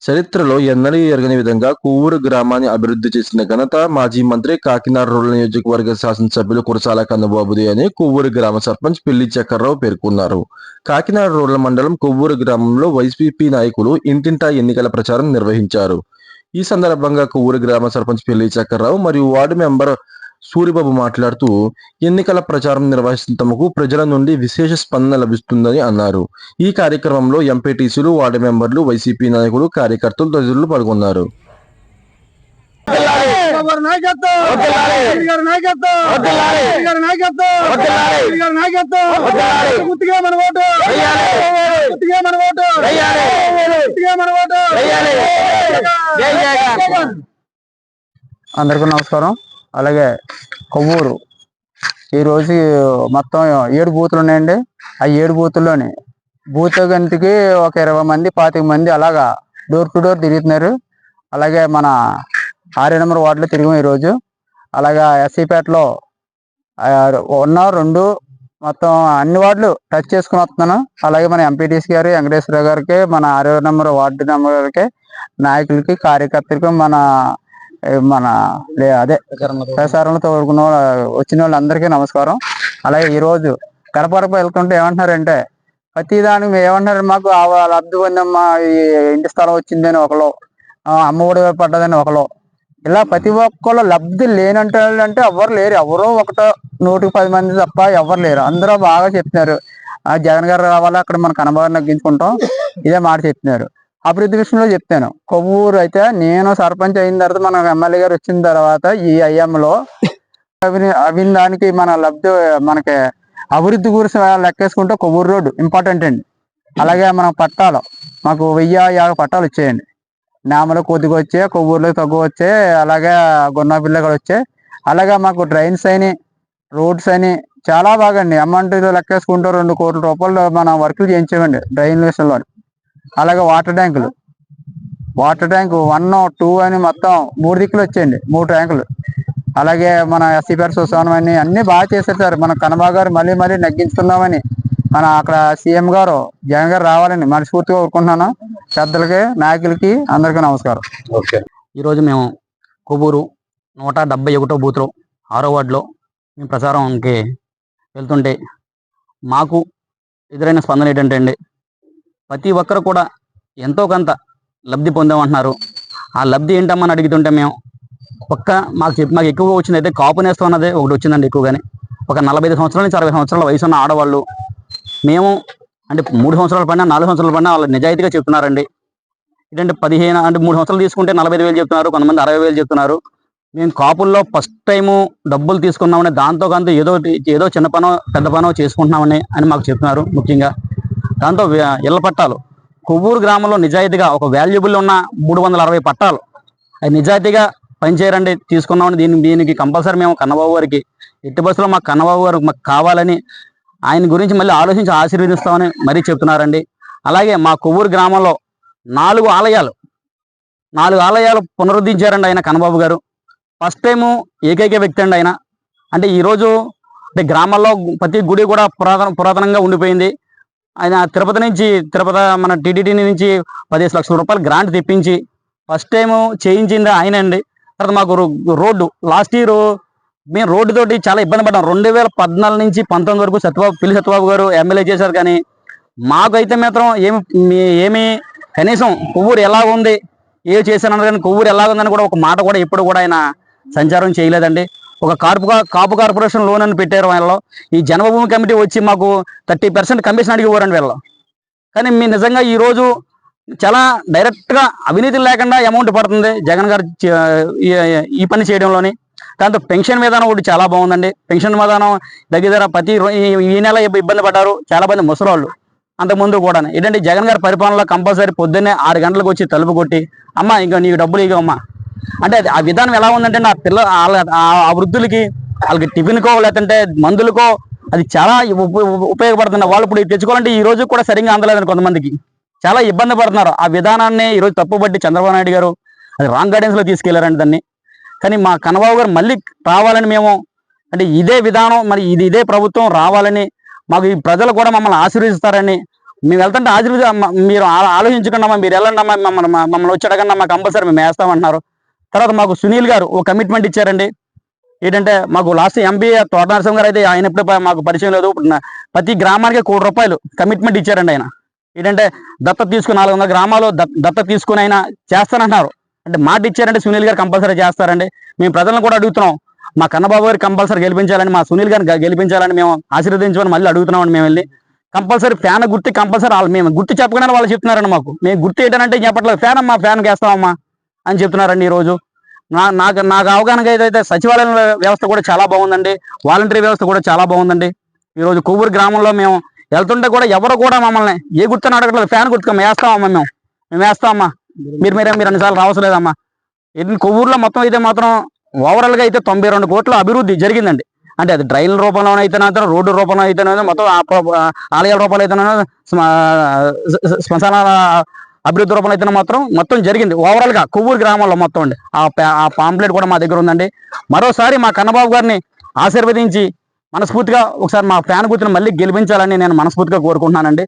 చరిత్రలో ఎన్నడూ ఎరగని విధంగా కొవ్వూరు గ్రామాన్ని అభివృద్ధి చేసిన ఘనత మాజీ మంత్రి, కాకినాడ రూరల్ నియోజకవర్గ శాసనసభ్యులు కురసాల కన్నబాబుది అని కొవ్వూరు గ్రామ సర్పంచ్ పిల్లి చక్రరావు పేర్కొన్నారు. కాకినాడ రూరల్ మండలం కొవ్వూరు గ్రామంలో వైసీపీ నాయకులు ఇంటింటా ఎన్నికల ప్రచారం నిర్వహించారు. ఈ సందర్భంగా కొవ్వూరు గ్రామ సర్పంచ్ పిల్లి చక్రరావు మరియు వార్డు మెంబర్ సూరిబాబు మాట్లాడుతూ, ఎన్నికల ప్రచారం నిర్వహిస్తున్న తమకు ప్రజల నుండి విశేష స్పందన లభిస్తుందని అన్నారు. ఈ కార్యక్రమంలో ఎంపీటీసీలు, వార్డు మెంబర్లు, వైసీపీ నాయకులు, కార్యకర్తలు తదితరులు పాల్గొన్నారు. అందరికీ నమస్కారం. అలాగే కొవ్వూరు ఈరోజు మొత్తం 7 బూతులు ఉన్నాయండి. ఆ 7 బూతుల్లోని బూత్ గంతికి ఒక 20 మంది 25 మంది అలాగా డోర్ టు డోర్ తిరుగుతున్నారు. అలాగే మన 6 నెంబర్ వార్డులో తిరిగాం ఈరోజు. అలాగా ఎస్సీపేటలో 1, 2 మొత్తం అన్ని వార్డులు టచ్ చేసుకుని వస్తున్నాను. అలాగే మన ఎంపీటీసీ గారు వెంకటేశ్వర గారికి, మన 6 నెంబర్ వార్డు నెంబర్కి, నాయకులకి, కార్యకర్తలకి, మన అదే ప్రసారంలో తోడుకున్న వచ్చిన వాళ్ళందరికీ నమస్కారం. అలాగే ఈరోజు కడపరకు వెళ్తుంటే ఏమంటున్నారంటే, ప్రతి దానికి ఏమంటున్నారు, మాకు లబ్ధి పొందమ్మా, ఈ ఇంటి స్థలం వచ్చిందని ఒకరు, అమ్మఒడి పడ్డదని ఒకరు, ఇలా ప్రతి ఒక్కళ్ళు లబ్ధి లేనంటే ఎవరు లేరు. ఎవరో 110 మంది తప్ప ఎవరు లేరు. అందరూ బాగా చెప్తున్నారు, జగన్ గారు రావాలా, అక్కడ మన కనబాగా నగ్గించుకుంటాం, ఇదే మాట చెప్తున్నారు. అభివృద్ధి విషయంలో చెప్తాను. కొవ్వూరు అయితే నేను సర్పంచ్ అయిన తర్వాత, మన ఎమ్మెల్యే గారు వచ్చిన తర్వాత ఈ ఐఎంలో దానికి మన లబ్ధి, మనకి అభివృద్ధి గురించి లెక్కేసుకుంటే కొవ్వూరు రోడ్డు ఇంపార్టెంట్ అండి. అలాగే మన పట్టాలు మాకు 1050 పట్టాలు వచ్చాయండి. నామలో కొద్దిగా వచ్చే, కొవ్వూరులో తగ్గు వచ్చే, అలాగే గున్నాపిల్ల కూడా వచ్చాయి. అలాగే మాకు డ్రైన్స్ అని, రోడ్స్ అని చాలా బాగా అండి. అమౌంట్ లెక్కేసుకుంటే 2 కోట్ల రూపాయలు మన వర్కులు చేయించామండి డ్రైన్ విషయంలో. అలాగే వాటర్ ట్యాంకు 1, 2 అని మొత్తం 3 దిక్కులు వచ్చాయండి, 3 ట్యాంకులు. అలాగే మన ఎస్సీపేట శ్మశానం అన్ని బాగా చేశారు సార్. మన కనబాబు గారు మళ్ళీ నగ్గించుకుందామని, మన అక్కడ సీఎం గారు జగన్ గారు రావాలని మనస్ఫూర్తిగా కోరుకుంటున్నాను. పెద్దలకి, నాయకులకి అందరికీ నమస్కారం. ఈరోజు మేము కొవ్వూరు 171 బూత్లో 6వ వార్డులో మేము ప్రచారంకి వెళ్తుంటే మాకు ఎదురైన స్పందన ఏంటంటే అండి, ప్రతి ఒక్కరు కూడా ఎంతో కొంత లబ్ధి పొందామంటున్నారు. ఆ లబ్ధి ఏంటమ్మని అడుగుతుంటే మేము మాకు ఎక్కువగా వచ్చింది అయితే కాపు నేస్తం అన్నదే ఒకటి వచ్చిందండి. ఎక్కువగానే ఒక 45 సంవత్సరాల నుంచి 60 సంవత్సరాల వయసు ఉన్న ఆడవాళ్ళు, మేము అంటే 3 సంవత్సరాలు పడినా 4 సంవత్సరాలు పడినా వాళ్ళు నిజాయితీగా చెప్తున్నారండి. ఏంటంటే 15 అంటే 3 సంవత్సరాలు తీసుకుంటే 45,000 చెప్తున్నారు, కొంతమంది 60,000 చెప్తున్నారు. మేము కాపుల్లో ఫస్ట్ టైము డబ్బులు తీసుకున్నామని, దాంతో కొంత ఏదో చిన్న పనో పెద్ద పనో చేసుకుంటున్నామని మాకు చెప్తున్నారు. ముఖ్యంగా దాంతో ఇళ్ల పట్టాలు కొవ్వూరు గ్రామంలో నిజాయితీగా ఒక వాల్యుబుల్ ఉన్న 360 పట్టాలు అది నిజాయితీగా పనిచేయరండి, తీసుకున్నామని. దీనికి కంపల్సరీ మేము కన్నబాబు గారికి ఎట్టి బస్సులో మాకు కన్నబాబు గారు మాకు కావాలని, ఆయన గురించి మళ్ళీ ఆలోచించి ఆశీర్వదిస్తామని మరీ చెప్తున్నారండి. అలాగే మా కొవ్వూరు గ్రామంలో 4 ఆలయాలు పునరుద్ధరించారండి ఆయన కన్నబాబు గారు. ఫస్ట్ టైము ఏకైక వ్యక్తి అండి ఆయన. అంటే ఈరోజు అంటే గ్రామాల్లో ప్రతి గుడి కూడా పురాతనంగా ఉండిపోయింది. ఆయన తిరుపతి మన టీటీడీ నుంచి 15 లక్షల రూపాయలు గ్రాంట్ తెప్పించి ఫస్ట్ టైము చేయించింది ఆయన అండి. తర్వాత మాకు రోడ్డు లాస్ట్ ఇయర్ మేము రోడ్డు తోటి చాలా ఇబ్బంది పడ్డాం. 2014 నుంచి 19 వరకు పిల్లి సత్యబాబు గారు ఎమ్మెల్యే చేశారు. కానీ మాకైతే మాత్రం ఏమి కనీసం కొవ్వూరు ఎలా ఉంది, ఏమి చేశానన్నారు, కానీ కొవ్వూరు ఎలా ఉందని కూడా ఒక మాట కూడా ఎప్పుడు కూడా ఆయన సంచారం చేయలేదండి. ఒక కాపు కార్పొరేషన్ లోన్ అని పెట్టారు వాళ్ళలో. ఈ జన్మభూమి కమిటీ వచ్చి మాకు 30% కమిషన్ అడిగిపోరండి వీళ్ళు. కానీ మీ నిజంగా ఈరోజు చాలా డైరెక్ట్గా అవినీతి లేకుండా అమౌంట్ పడుతుంది జగన్ గారు ఈ పని చేయడంలోని. దాంతో పెన్షన్ విధానం ఒకటి చాలా బాగుందండి. పెన్షన్ విధానం దగ్గర ఈ నెల ఇబ్బంది పడ్డారు చాలా మంది ముసలాళ్ళు. అంతకుముందు కూడా ఏంటంటే జగన్ గారి పరిపాలనలో కంపల్సరీ పొద్దున్నే 6 గంటలకు వచ్చి తలుపు కొట్టి, అమ్మ ఇంకా నీకు డబ్బులు ఇవ్వమ్మా అంటే ఆ విధానం ఎలా ఉందంటే, ఆ వృద్ధులకి వాళ్ళకి టిఫిన్కో లేదంటే మందులకో అది చాలా ఉపయోగపడుతుంది. వాళ్ళు ఇప్పుడు తెచ్చుకోవాలంటే ఈ రోజు కూడా సరిగ్గా అందలేదని కొంతమందికి చాలా ఇబ్బంది పడుతున్నారు. ఆ విధానాన్ని ఈరోజు తప్పుబట్టి చంద్రబాబు నాయుడు గారు అది రాంగ్ గైడెన్స్లో తీసుకెళ్లారండి దాన్ని. కానీ మా కన్నబాబు గారు మళ్ళీ రావాలని మేము అంటే ఇదే విధానం, మరి ఇదే ప్రభుత్వం రావాలని, మాకు ఈ ప్రజలు కూడా మమ్మల్ని ఆశీర్వదిస్తారని మేము వెళ్తుంటే మీరు ఆలోచించకుండా మీరు వెళ్ళండి అమ్మా, మమ్మల్ని వచ్చి అడగండి అమ్మా, కంపల్సరీ మేము వేస్తామంటున్నారు. తర్వాత మాకు సునీల్ గారు ఒక కమిట్మెంట్ ఇచ్చారండి. ఏంటంటే మాకు లాస్ట్ ఎంపీ తోట నరసింహ గారు అయితే ఆయన ఎప్పుడు మాకు పరిచయం లేదు. ప్రతి గ్రామానికి ₹1 కోటి కమిట్మెంట్ ఇచ్చారండి ఆయన. ఏంటంటే దత్తత తీసుకుని 400 గ్రామాలు దత్తత తీసుకుని ఆయన చేస్తానంటున్నారు. అంటే మాట ఇచ్చారంటే సునీల్ గారు కంపల్సరీ చేస్తారండి. మేము ప్రజలను కూడా అడుగుతున్నాం, మా కన్నబాబు గారు కంపల్సరీ గెలిపించాలని, మా సునీల్ గారిని గెలిపించాలని మేము ఆశీర్వదించమని మళ్ళీ అడుగుతున్నామని మేము వెళ్ళి కంపల్సరీ ఫ్యాన్ గుర్తు కంపల్సరీ మేము గుర్తు చెప్పగానే వాళ్ళు చెప్తున్నారండి మాకు. మేము గుర్తు ఏంటంటే చెప్పట్లేదు, ఫ్యాన్ అమ్మా, ఫ్యాన్ వేస్తామమ్మా అని చెప్తున్నారండి. ఈరోజు నాకు అవగాహనగా అయితే సచివాలయం వ్యవస్థ కూడా చాలా బాగుందండి, వాలంటరీ వ్యవస్థ కూడా చాలా బాగుందండి. ఈరోజు కొవ్వూరు గ్రామంలో మేము వెళ్తుంటే కూడా ఎవరు కూడా మమ్మల్ని ఏ గుర్తుని అడగట్లేదు, ఫ్యాన్ గుర్తుగా మేము వేస్తామమ్మా, మేము వేస్తామమ్మా, మీరు అన్నిసార్లు రావసలేదమ్మా. కొవ్వూరులో మొత్తం అయితే మాత్రం ఓవరాల్ గా అయితే 92 కోట్ల అభివృద్ధి జరిగిందండి. అంటే అది డ్రైన్ల రూపంలో అయితేనే, రోడ్డు రూపంలో అయితేనే, మొత్తం ఆలయాల రూపంలో అయితేనే, శ్మశానాల అభివృద్ధి రూపంలో అయితేనే మొత్తం జరిగింది ఓవరాల్ గా కొవ్వూరు గ్రామంలో మొత్తం అండి. ఆ పాంప్లెట్ కూడా మా దగ్గర ఉందండి. మరోసారి మా కన్నబాబు గారిని ఆశీర్వదించి మనస్ఫూర్తిగా ఒకసారి మా ఫ్యాన్ గుర్తును మళ్ళీ గెలిపించాలని నేను మనస్ఫూర్తిగా కోరుకుంటున్నానండి.